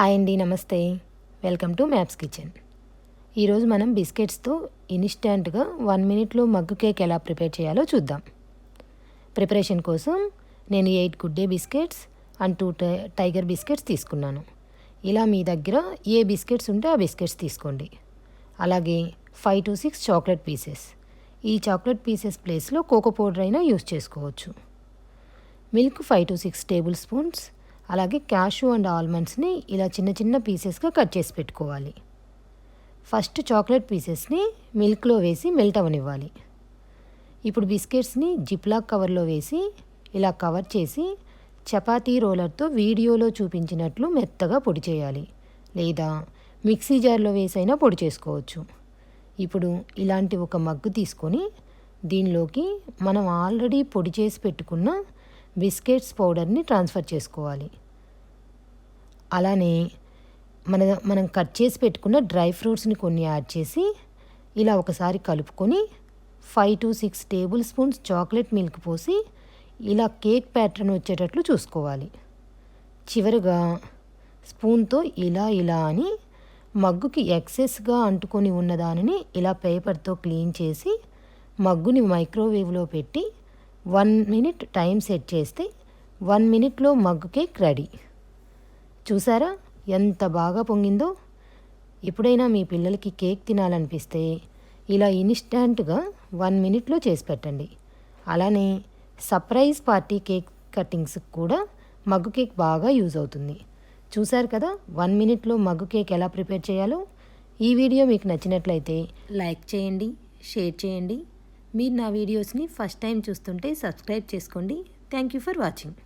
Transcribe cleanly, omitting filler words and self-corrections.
Hi అండి, నమస్తే. Welcome to maps kitchen. ఈరోజు మనం బిస్కెట్స్తో ఇన్స్టెంట్గా 1 మినిట్లో మగ్గు కేక్ ఎలా ప్రిపేర్ చేయాలో చూద్దాం. ప్రిపరేషన్ కోసం నేను 8 good day biscuits and 2 tiger biscuits తీసుకున్నాను. ఇలా మీ దగ్గర ఏ బిస్కెట్స్ ఉంటే ఆ బిస్కెట్స్ తీసుకోండి. అలాగే 5 to 6 చాక్లెట్ పీసెస్. ఈ చాక్లెట్ పీసెస్ ప్లేస్లో కోకో పౌడర్ అయినా యూస్ చేసుకోవచ్చు. Milk 5 to 6 table spoons. అలాగే క్యాషూ అండ్ ఆల్మండ్స్ని ఇలా చిన్న చిన్న పీసెస్గా కట్ చేసి పెట్టుకోవాలి. ఫస్ట్ చాక్లెట్ పీసెస్ని మిల్క్లో వేసి మెల్ట్ అవ్వనివ్వాలి. ఇప్పుడు బిస్కెట్స్ని జిప్లాక్ కవర్లో వేసి ఇలా కవర్ చేసి చపాతీ రోలర్తో వీడియోలో చూపించినట్లు మెత్తగా పొడి చేయాలి, లేదా మిక్సీ జార్లో వేసైనా పొడి చేసుకోవచ్చు. ఇప్పుడు ఇలాంటి ఒక మగ్గు తీసుకొని దీనిలోకి మనం ఆల్రెడీ పొడి చేసి పెట్టుకున్న బిస్కెట్స్ పౌడర్ని ట్రాన్స్ఫర్ చేసుకోవాలి. అలానే మనం కట్ చేసి పెట్టుకున్న డ్రై ఫ్రూట్స్ని కొన్ని యాడ్ చేసి ఇలా ఒకసారి కలుపుకొని 5 to 6 table spoons chocolate milk పోసి ఇలా కేక్ ప్యాటర్న్ వచ్చేటట్లు చూసుకోవాలి. చివరగా స్పూన్తో ఇలా అని మగ్గుకి ఎక్సెస్గా అంటుకొని ఉన్న దానిని ఇలా పేపర్తో క్లీన్ చేసి మగ్గుని మైక్రోవేవ్లో పెట్టి 1 minute టైం సెట్ చేస్తే 1 minute మగ్గు కేక్ రెడీ. చూసారా ఎంత బాగా పొంగిందో? ఎప్పుడైనా మీ పిల్లలకి కేక్ తినాలనిపిస్తే ఇలా ఇన్స్టెంట్గా 1 minute చేసి పెట్టండి. అలానే సర్ప్రైజ్ పార్టీ కేక్ కటింగ్స్కి కూడా మగ్గు కేక్ బాగా యూజ్ అవుతుంది. చూసారు కదా 1 minute మగ్గు కేక్ ఎలా ప్రిపేర్ చేయాలో. ఈ వీడియో మీకు నచ్చినట్లయితే లైక్ చేయండి, షేర్ చేయండి. మీరు నా వీడియోస్ని ఫస్ట్ టైం చూస్తుంటే సబ్స్క్రైబ్ చేసుకోండి. Thank you for watching.